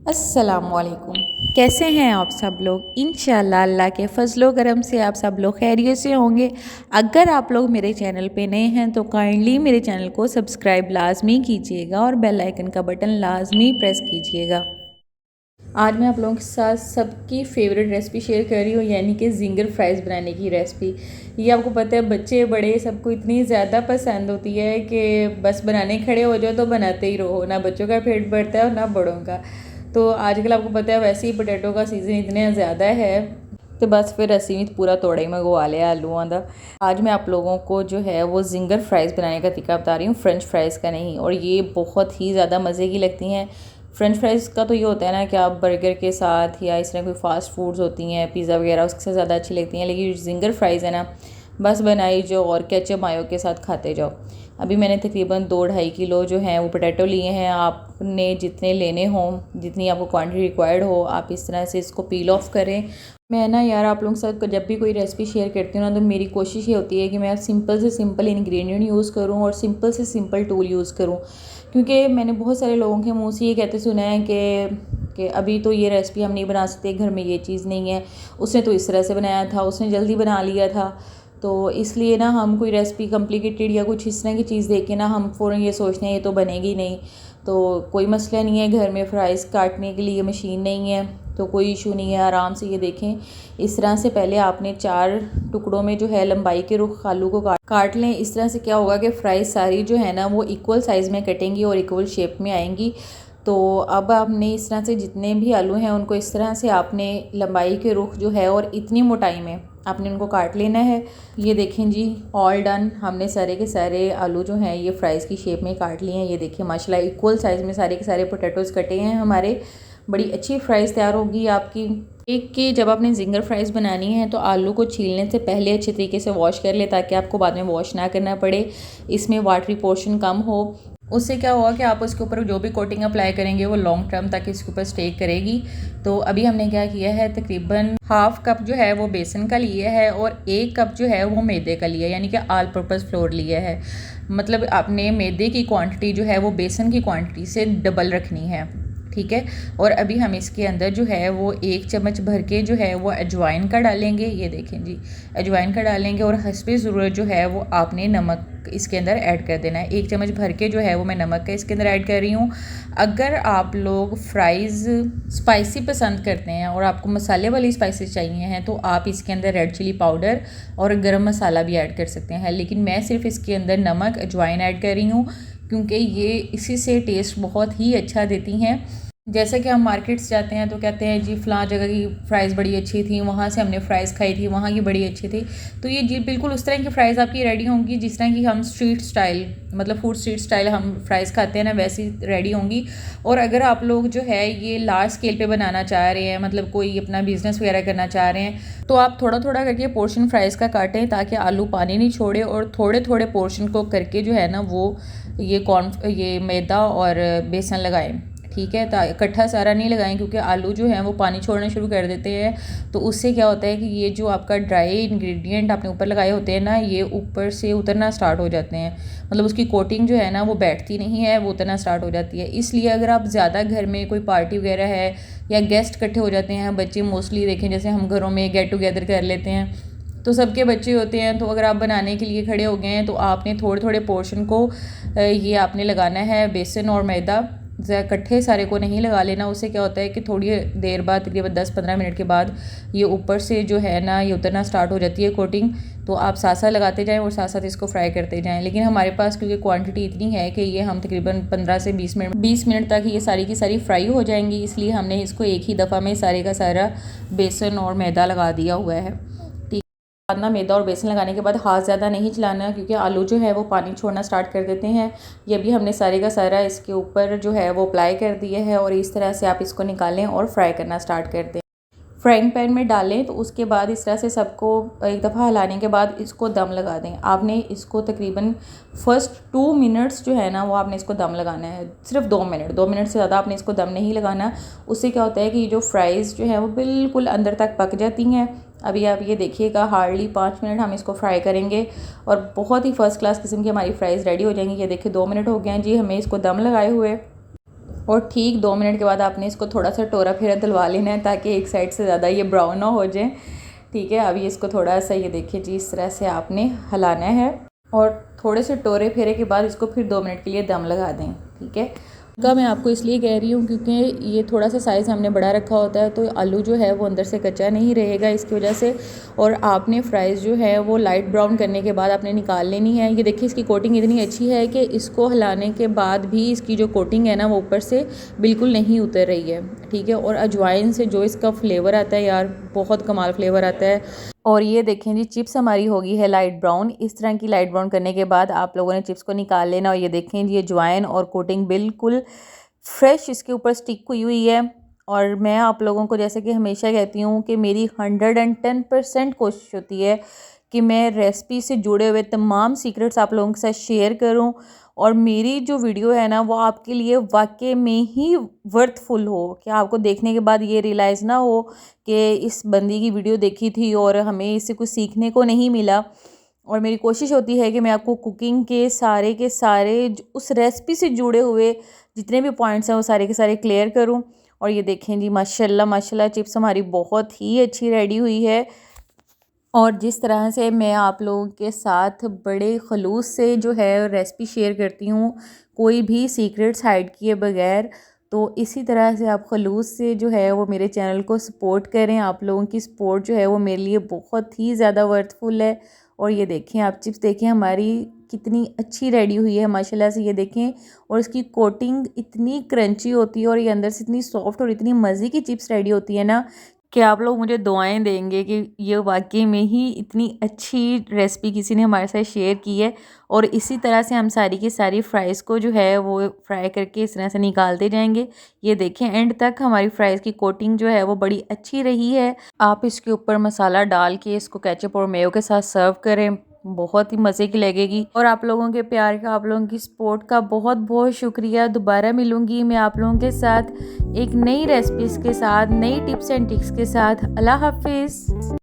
अस्सलामुअलैकुम। कैसे हैं आप सब लोग? इंशाअल्लाह अल्लाह के फजलो करम से आप सब लोग खैरियत से होंगे। अगर आप लोग मेरे चैनल पे नए हैं तो काइंडली मेरे चैनल को सब्सक्राइब लाजमी कीजिएगा और बेल आइकन का बटन लाजमी प्रेस कीजिएगा। आज मैं आप लोगों के साथ सबकी फेवरेट रेसिपी शेयर कर रही हूँ, यानी कि जिंगर फ्राइज़ बनाने की रेसिपी। ये आपको पता है बच्चे बड़े सबको इतनी ज़्यादा पसंद होती है कि बस बनाने खड़े हो जाओ तो बनाते ही रहो, ना बच्चों का पेट भरता है और ना बड़ों का। तो आजकल आपको पता है वैसे ही पोटैटो का सीज़न इतना ज़्यादा है तो बस फिर असी भी पूरा तोड़ा ही मंगवा लिया आलूओं का। आज मैं आप लोगों को जो है वो जिंगर फ्राइज़ बनाने का तरीका बता रही हूँ, फ्रेंच फ्राइज़ का नहीं। और ये बहुत ही ज़्यादा मज़े की लगती हैं। फ्रेंच फ्राइज़ का तो ये होता है ना कि आप बर्गर के साथ या इस तरह कोई फास्ट फूड्स होती हैं, पिज़्ज़ा वगैरह, उससे ज़्यादा अच्छी लगती हैं। लेकिन जिंगर फ्राइज़ है ना, बस बनाई जाओ और केचप मायो के साथ खाते जाओ। अभी मैंने तकरीबन 2-2.5 किलो जो हैं वो पोटैटो लिए हैं। आपने जितने लेने हों, जितनी आपको क्वांटिटी रिक्वायर्ड हो, आप इस तरह से इसको पील ऑफ करें। मैं ना यार आप लोगों के साथ जब भी कोई रेसिपी शेयर करती हूँ ना, तो मेरी कोशिश ये होती है कि मैं सिंपल से सिंपल इंग्रेडिएंट यूज़ करूँ और सिंपल से सिंपल टूल यूज़ करूँ। क्योंकि मैंने बहुत सारे लोगों के मुँह से ये कहते सुना है कि अभी तो ये रेसिपी हम नहीं बना सकते, घर में ये चीज़ नहीं है, उसने तो इस तरह से बनाया था, उसने जल्दी बना लिया था। तो इसलिए ना हम कोई रेसिपी कॉम्प्लिकेटेड या कुछ इस तरह की चीज़ देख के ना हम फ़ौरन ये सोचते हैं ये तो बनेगी नहीं। तो कोई मसला नहीं है, घर में फ्राइज़ काटने के लिए मशीन नहीं है तो कोई इशू नहीं है, आराम से ये देखें। इस तरह से पहले आपने 4 टुकड़ों में जो है लंबाई के रुख आलू को काट लें। इस तरह से क्या होगा कि फ्राइज़ सारी जो है ना वो इक्वल साइज़ में कटेंगी और इक्वल शेप में आएंगी। तो अब आपने इस तरह से जितने भी आलू हैं उनको इस तरह से आपने लंबाई के रुख जो है और इतनी मोटाई में आपने उनको काट लेना है। ये देखें जी, ऑल डन। हमने सारे के सारे आलू जो हैं ये फ्राइज़ की शेप में काट लिए हैं। ये देखिए माशाल्लाह इक्वल साइज़ में सारे के सारे पोटैटोज़ कटे हैं हमारे। बड़ी अच्छी फ्राइज़ तैयार होगी आपकी। एक कि जब आपने जिंगर फ्राइज़ बनानी है तो आलू को छीलने से पहले अच्छे तरीके से वॉश कर ले, ताकि आपको बाद में वॉश ना करना पड़े, इसमें वाटरी पोर्शन कम हो। उससे क्या होगा कि आप उसके ऊपर जो भी कोटिंग अप्लाई करेंगे वो लॉन्ग टर्म तक इसके ऊपर स्टे करेगी। तो अभी हमने क्या किया है, तकरीबन हाफ़ कप जो है वो बेसन का लिया है और 1 कप जो है वो मैदे का लिया है, यानी कि ऑल पर्पज़ फ्लोर लिया है। मतलब आपने मैदे की क्वांटिटी जो है वो बेसन की क्वांटिटी से डबल रखनी है, ठीक है। और अभी हम इसके अंदर जो है वो 1 चम्मच भर के जो है वो अजवाइन का डालेंगे। ये देखें जी, अजवाइन का डालेंगे और हस्बे ज़रूरत जो है वो आपने नमक इसके अंदर ऐड कर देना है। 1 चम्मच भर के जो है वो मैं नमक का इसके अंदर ऐड कर रही हूँ। अगर आप लोग फ्राइज़ स्पाइसी पसंद करते हैं और आपको मसाले वाली स्पाइसेस चाहिए हैं तो आप इसके अंदर रेड चिली पाउडर और गरम मसाला भी ऐड कर सकते हैं। लेकिन मैं सिर्फ इसके अंदर नमक अजवाइन ऐड कर रही हूँ, क्योंकि ये इसी से टेस्ट बहुत ही अच्छा देती हैं। जैसे कि हम मार्केट्स जाते हैं तो कहते हैं जी फ़लाँ जगह की फ़्राइज़ बड़ी अच्छी थी, वहाँ से हमने फ़्राइज़ खाई थी, वहाँ की बड़ी अच्छी थी। तो ये जी बिल्कुल उस तरह की फ़्राइज़ आपकी रेडी होंगी जिस तरह की हम स्ट्रीट स्टाइल, मतलब फूड स्ट्रीट स्टाइल हम फ़्राइज़ खाते हैं ना, वैसी रेडी होंगी। और अगर आप लोग जो है ये लार्ज स्केल पे बनाना चाह रहे हैं, मतलब कोई अपना बिज़नेस वगैरह करना चाह रहे हैं, तो आप थोड़ा थोड़ा करके पोर्शन फ्राइज़ का काटें ताकि आलू पानी नहीं छोड़े, और थोड़े थोड़े पोर्शन को करके जो है ना वो ये मैदा और बेसन लगाएं, ठीक है। इकट्ठा सारा नहीं लगाएं, क्योंकि आलू जो हैं वो पानी छोड़ना शुरू कर देते हैं। तो उससे क्या होता है कि ये जो आपका ड्राई इंग्रेडिएंट आपने ऊपर लगाए होते हैं ना, ये ऊपर से उतरना स्टार्ट हो जाते हैं। मतलब उसकी कोटिंग जो है ना वो बैठती नहीं है, वो उतरना स्टार्ट हो जाती है। इसलिए अगर आप ज़्यादा घर में कोई पार्टी वगैरह है या गेस्ट इकट्ठे हो जाते हैं, बच्चे मोस्टली देखें जैसे हम घरों में गेट टुगेदर कर लेते हैं तो सबके बच्चे होते हैं, तो अगर आप बनाने के लिए खड़े हो गए हैं तो आपने थोड़े थोड़े पोर्शन को ये आपने लगाना है, बेसन और मैदा इकट्ठे सारे को नहीं लगा लेना। उससे क्या होता है कि थोड़ी देर बाद, तकरीबन 10-15 मिनट के बाद, ये ऊपर से जो है ना ये उतरना स्टार्ट हो जाती है कोटिंग। तो आप साथ साथ लगाते जाएं और साथ साथ इसको फ्राई करते जाएं। लेकिन हमारे पास क्योंकि क्वांटिटी इतनी है कि ये हम तकरीबन 15 से 20 मिनट तक ये सारी की सारी फ्राई हो जाएंगी, इसलिए हमने इसको एक ही दफ़ा में सारे का सारा बेसन और मैदा लगा दिया हुआ है। ना मैदा और बेसन लगाने के बाद हाथ ज़्यादा नहीं चलाना, क्योंकि आलू जो है वो पानी छोड़ना स्टार्ट कर देते हैं। ये भी हमने सारे का सारा इसके ऊपर जो है वो अप्लाई कर दिया है, और इस तरह से आप इसको निकालें और फ्राई करना स्टार्ट कर दें। फ्राइंग पैन में डालें तो उसके बाद इस तरह से सबको एक दफ़ा हिलाने के बाद इसको दम लगा दें। आपने इसको तकरीबन फर्स्ट 2 मिनट्स जो है ना वो आपने इसको दम लगाना है, सिर्फ 2 मिनट से ज़्यादा आपने इसको दम नहीं लगाना। उससे क्या होता है कि ये जो फ्राइज़ जो है वो बिल्कुल अंदर तक पक जाती हैं। अभी आप ये देखिएगा, हार्डली 5 मिनट हम इसको फ्राई करेंगे और बहुत ही फ़र्स्ट क्लास किस्म की हमारी फ़्राइज़ रेडी हो जाएंगी। ये देखिए 2 मिनट हो गए हैं जी हमें इसको दम लगाए हुए। और ठीक 2 मिनट के बाद आपने इसको थोड़ा सा टोरा फेरा दिलवा लेना है ताकि एक साइड से ज़्यादा ये ब्राउन ना हो जाए। ठीक है, अभी इसको थोड़ा सा ये देखिए जी इस तरह से आपने हिलाना है और थोड़े से टोरे फेरे के बाद इसको फिर 2 मिनट के लिए दम लगा दें। ठीक है, का मैं आपको इसलिए कह रही हूँ क्योंकि ये थोड़ा सा साइज़ हमने बड़ा रखा होता है तो आलू जो है वो अंदर से कच्चा नहीं रहेगा इसकी वजह से। और आपने फ्राइज़ जो है वो लाइट ब्राउन करने के बाद आपने निकाल लेनी है। ये देखिए इसकी कोटिंग इतनी अच्छी है कि इसको हिलाने के बाद भी इसकी जो कोटिंग है ना वो ऊपर से बिल्कुल नहीं उतर रही है। ठीक है, और अजवाइन से जो इसका फ्लेवर आता है यार, बहुत कमाल फ्लेवर आता है। और ये देखें जी चिप्स हमारी होगी है लाइट ब्राउन। इस तरह की लाइट ब्राउन करने के बाद आप लोगों ने चिप्स को निकाल लेना। और ये देखें जी अजवाइन और कोटिंग बिल्कुल फ्रेश इसके ऊपर स्टिक हुई है। और मैं आप लोगों को जैसे कि हमेशा कहती हूँ कि मेरी 110% कोशिश होती है कि मैं रेसिपी से जुड़े हुए तमाम सीक्रेट्स आप लोगों के साथ शेयर करूँ और मेरी जो वीडियो है ना वो आपके लिए वाकई में ही वर्थफुल हो, कि आपको देखने के बाद ये रियलाइज़ ना हो कि इस बंदी की वीडियो देखी थी और हमें इससे कुछ सीखने को नहीं मिला। और मेरी कोशिश होती है कि मैं आपको कुकिंग के सारे उस रेसिपी से जुड़े हुए जितने भी पॉइंट्स हैं वो सारे के सारे क्लियर करूं। और ये देखें जी माशाल्लाह माशाल्लाह चिप्स हमारी बहुत ही अच्छी रेडी हुई है। और जिस तरह से मैं आप लोगों के साथ बड़े खलूस से जो है रेसिपी शेयर करती हूँ, कोई भी सीक्रेट्स हाइड किए बगैर, तो इसी तरह से आप खलूस से जो है वो मेरे चैनल को सपोर्ट करें। आप लोगों की सपोर्ट जो है वो मेरे लिए बहुत ही ज़्यादा वर्थफुल है। और ये देखें आप चिप्स देखें हमारी कितनी अच्छी रेडी हुई है माशाल्लाह से, ये देखें। और इसकी कोटिंग इतनी क्रंची होती है और ये अंदर से इतनी सॉफ्ट और इतनी मज़े की चिप्स रेडी होती है ना कि आप लोग मुझे दुआएं देंगे कि ये वाकई में ही इतनी अच्छी रेसिपी किसी ने हमारे साथ शेयर की है। और इसी तरह से हम सारी की सारी फ्राइज़ को जो है वो फ्राई करके इस तरह से निकालते जाएंगे। ये देखें एंड तक हमारी फ्राइज़ की कोटिंग जो है वो बड़ी अच्छी रही है। आप इसके ऊपर मसाला डाल के इसको केचप और मेयो के साथ सर्व करें, बहुत ही मज़े की लगेगी। और आप लोगों के प्यार का, आप लोगों की सपोर्ट का बहुत बहुत शुक्रिया। दोबारा मिलूंगी मैं आप लोगों के साथ एक नई रेसिपीज़ के साथ, नई टिप्स एंड ट्रिक्स के साथ। अल्लाह हाफिज़।